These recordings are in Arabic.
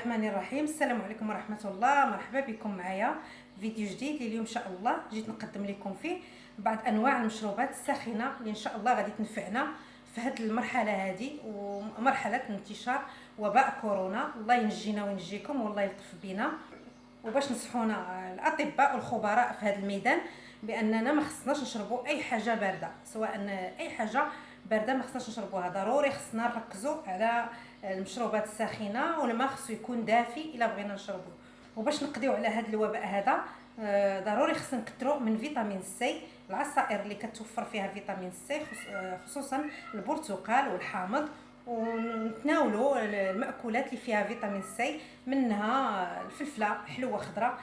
الرحمن الرحيم. السلام عليكم ورحمة الله. مرحبا بكم معايا فيديو جديد اللي اليوم ان شاء الله جيت نقدم لكم فيه بعض انواع المشروبات الساخنه اللي ان شاء الله غادي تنفعنا في هذه المرحله هذه ومرحله انتشار وباء كورونا. الله ينجينا وينجيكم والله يلطف بنا. وباش نصحونا الاطباء والخبراء في هذا الميدان باننا ما خصناش نشربوا اي حاجه بارده، سواء اي حاجه بارده ما خصناش نشربوها، ضروري خصنا نركزوا على المشروبات الساخنه والماء خصو يكون دافي الا بغينا نشربوه. وباش نقضيو على هذا الوباء هذا ضروري خصنا نكثروا من فيتامين سي، العصائر اللي كتوفر فيها فيتامين سي خصوصا البرتقال والحامض، ونتناولوا المأكولات اللي فيها فيتامين سي، منها الفلفله حلوه خضراء.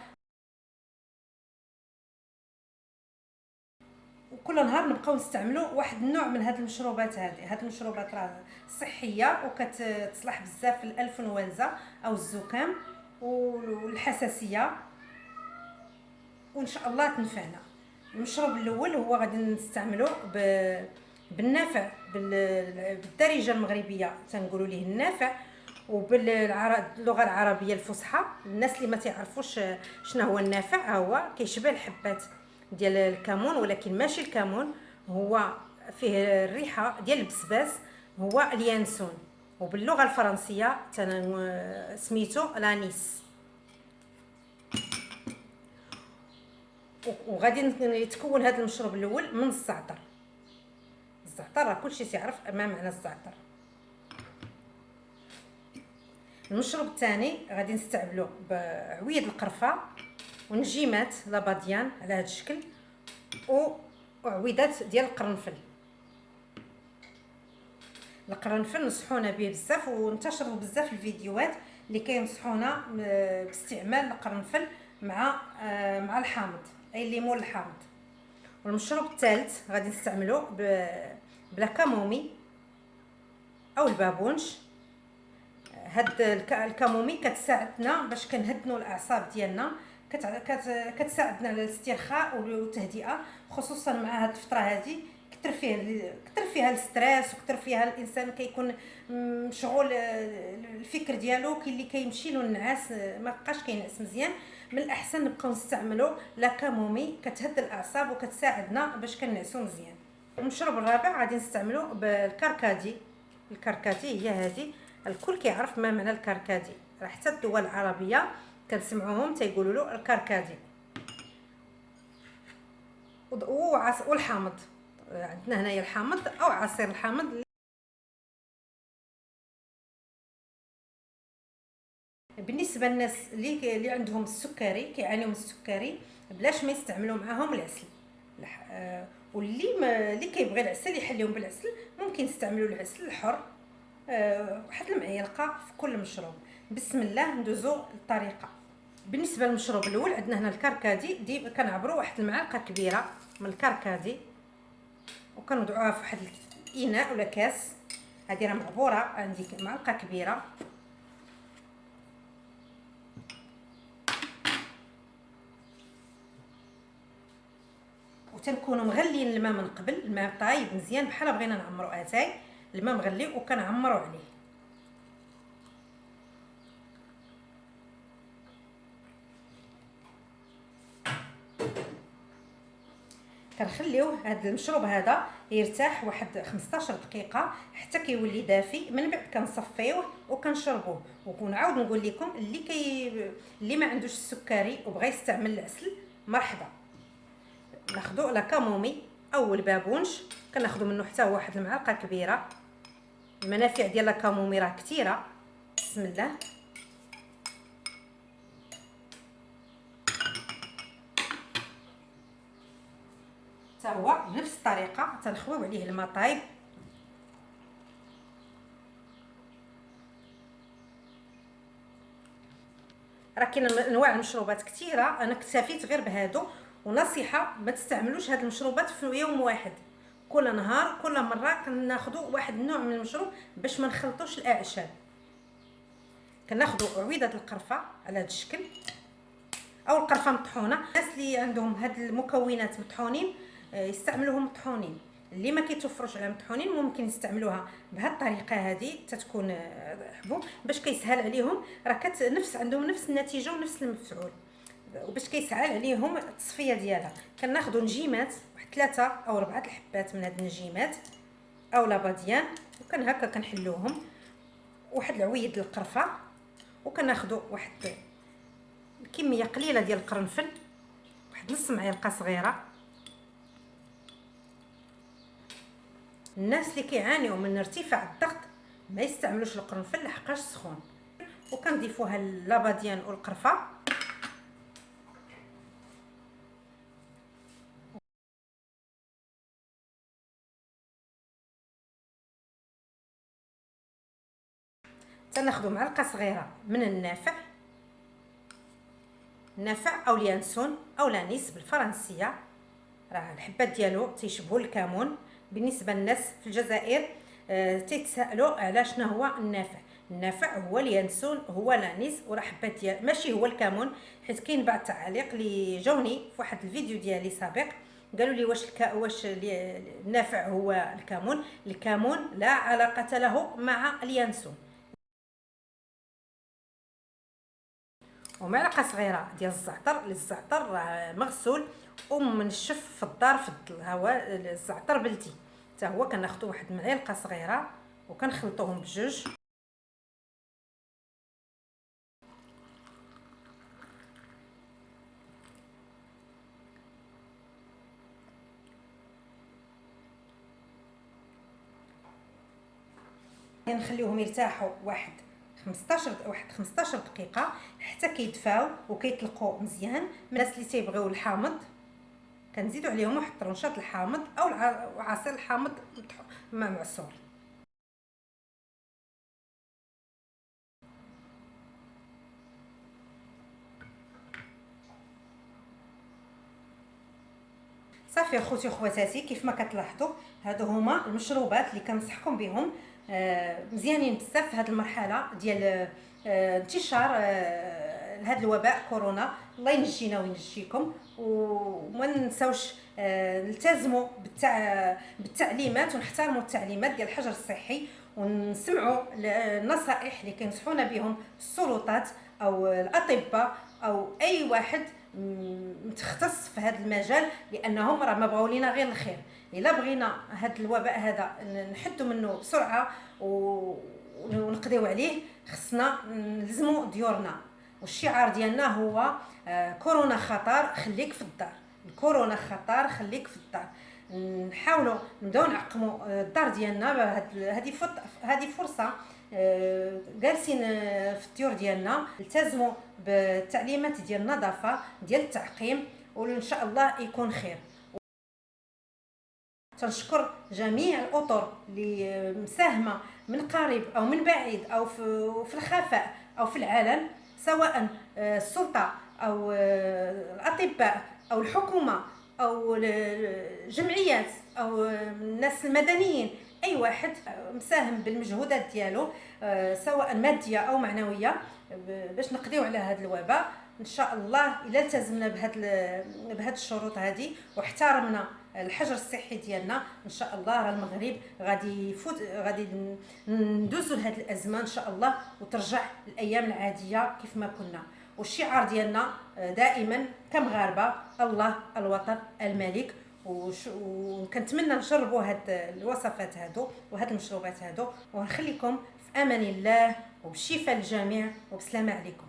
وكل نهار نبقاو نستعملوا واحد النوع من هذه المشروبات. هذه المشروبات راه صحيه وكتصلح بزاف الانفلونزا او الزكام والحساسيه، وان شاء الله تنفعنا. المشروب الاول هو غادي نستعملوه بالنافع، بالدارجه المغربيه تنقولوا ليه النافع، وباللغه العربيه الفصحى الناس اللي ما تعرفوش شنو هو النافع، هو كيشبه الحبات ديال الكمون ولكن ماشي الكمون، هو فيه الريحه ديال البسباس، هو اليانسون، وباللغه الفرنسيه سميتو لانيس. وغادي يتكون هذا المشروب الاول من الزعتر. الزعتر راه كلشي تعرف ما معنى الزعتر. المشروب الثاني غادي نستعملو بعويد القرفه ونجيمات لاباديان على هذا الشكل، وعويدات ديال القرنفل. القرنفل نصحونا به بزاف وانتشروا بزاف الفيديوهات اللي كينصحونا باستعمال القرنفل مع الحامض، اي الليمون الحامض. والمشروب الثالث غادي نستعملو بلا كامومي او البابونج. هاد الكامومي كتساعدنا باش كنهدنوا الاعصاب ديالنا، كتساعدنا على الاسترخاء والتهدئه، خصوصا مع هاد الفتره هذه كثر فيها الستريس، وكثر فيها الانسان كيكون مشغول، الفكر ديالو اللي كيمشي له النعاس، ما بقاش كينعس مزيان. من الاحسن نبقاو نستعملوا لا كامومي، كتهدى الاعصاب وكتساعدنا باش كنعسوا مزيان. المشروب الرابع غادي نستعملوا بالكركدي. الكركدي هي هذه، الكل كيعرف ما معنى الكركدي، راه حتى الدول العربيه كنسمعوهم تيقولوا له الكركدي. والحامض عندنا هنايا الحامض او عصير الحامض. بالنسبه للناس اللي عندهم السكري، كيعانيوا من السكري، بلاش ما يستعملوا معاهم العسل. واللي كيبغي العسل يحليهم بالعسل، ممكن يستعملوا العسل الحر، واحد المعلقه في كل مشروب. بسم الله ندوزو للطريقه. بالنسبه للمشروب الاول عندنا هنا الكركدي، كنعبروا واحد المعلقه كبيره من الكركدي وكنوضعوها في واحد الاناء ولا كاس. هذه راه معبوره، عندي معلقه كبيره. وتنكونوا مغلين الماء من قبل، الماء طايب مزيان بحال بغينا نعمروا اتاي، الماء مغلي وكنعمروا عليه. كنخليوه هذا المشروب هذا يرتاح واحد 15 دقيقه حتى كيولي دافي، من بعد كنصفيوه وكنشربوه. ونعاود نقول لكم اللي ما عندوش السكري وبغى يستعمل العسل مرحبا، ناخذوا لا كامومي او البابونج، كناخذوا منه حتى واحد المعلقه كبيره. المنافع ديال لا كامومي راه كثيره. بسم الله. حتى هو بنفس الطريقه تنخويو عليه الماء طايب. راه كاين انواع المشروبات كثيره، انا اكتفيت غير بهادو. ونصيحه ما تستعملوش هاد المشروبات في يوم واحد، كل نهار كل مره كناخذوا واحد النوع من المشروب باش ما نخلطوش الاعشاب. كناخذوا عويده القرفه على هذا الشكل او القرفه مطحونه. الناس اللي عندهم هاد المكونات مطحونين يستعملوهم مطحونين، اللي ما كيتوفروش على مطحونين ممكن يستعملوها بهذه الطريقه هذه تتكون حبوب باش كيسهل عليهم، راه نفس عندهم نفس النتيجه ونفس المفعول. وباش كيسهل عليهم التصفيه ديالها كناخذوا نجيمات واحد 3 أو 4 الحبات من هاد النجيمات او لاباديان، وكان هكا كنحلوهم واحد العويد ديال القرفه، وكناخذوا واحد كميه قليله ديال القرنفل، واحد نص معلقه صغيره. الناس اللي كيعانيوا من ارتفاع الضغط ما يستعملوش القرنفل لحقاش سخون. وكنضيفوها اللاباديان والقرفه، تناخذوا معلقه صغيره من النافع او اليانسون او لانيس بالفرنسيه، راه الحبات ديالو تيشبهوا الكمون. بالنسبه للناس في الجزائر تيتسائلوا على شنو هو النافع هو اليانسون هو لانيس، وراه حبات ديال ماشي هو الكمون، حيت كاين بعض التعاليق اللي جاوني في واحد الفيديو ديالي سابق قالوا لي واش النافع هو الكمون لا علاقه له مع اليانسون. ومعلقه صغيره ديال الزعتر راه مغسول ومنشف في الدار في الهواء، الزعتر بلدي حتى هو كناخذوا واحد معلقه صغيره وكنخلطوهم بجوج. نخليوهم يرتاحوا واحد 15 دقيقه حتى كيدفاو وكيطلقوا مزيان. الناس اللي تيبغيو الحامض كنزيدوا عليهم واحد طرونشات الحامض او عصير الحامض مع معصور. صافي اخوتي وخواتاتي، كيف ما كتلاحظوا هادو هما المشروبات اللي كنصحكم بهم، مزيانين بزاف في هذه المرحله ديال انتشار هذا الوباء كورونا. الله ينجينا وينجيكم، وما ننساوش نلتزموا بالتعليمات ونحترموا التعليمات ديال الحجر الصحي، ونسمعوا النصائح اللي كينصحونا بهم السلطات او الاطباء او اي واحد متختص في هذا المجال، لانهم راه ما بغاو لينا غير الخير. الا بغينا هذا الوباء هذا نحدوا منه بسرعه ونقضيو عليه، خصنا نلزموا ديورنا. والشعار ديالنا هو كورونا خطر خليك في الدار. الكورونا خطر خليك في الدار. نحاولوا نبداو نعقموا الدار ديالنا. هذه فرصه جالسين في الديور ديالنا نلتزموا بالتعليمات ديال النظافه ديال التعقيم، وان شاء الله يكون خير. تنشكر جميع الاطر اللي مساهمه من قريب او من بعيد او في الخفاء او في العلن، سواء السلطه او الاطباء او الحكومه او الجمعيات او الناس المدنيين، اي واحد مساهم بالمجهودات ديالو سواء ماديه او معنويه باش نقضيو على هذا الوباء. ان شاء الله الا التزمنا بهاد الشروط هذه واحترمنا الحجر الصحي ديالنا، ان شاء الله راه المغرب غادي ندوزوا لهاد الازمه ان شاء الله وترجع الايام العاديه كيف ما كنا. والشعار ديالنا دائما كمغاربه الله الوطن الملك. وكنتمنى نجربوا هاد الوصفات هادو وهاد المشروبات هادو، ونخليكم في امان الله وبالشفاء للجميع وبسلامه عليكم.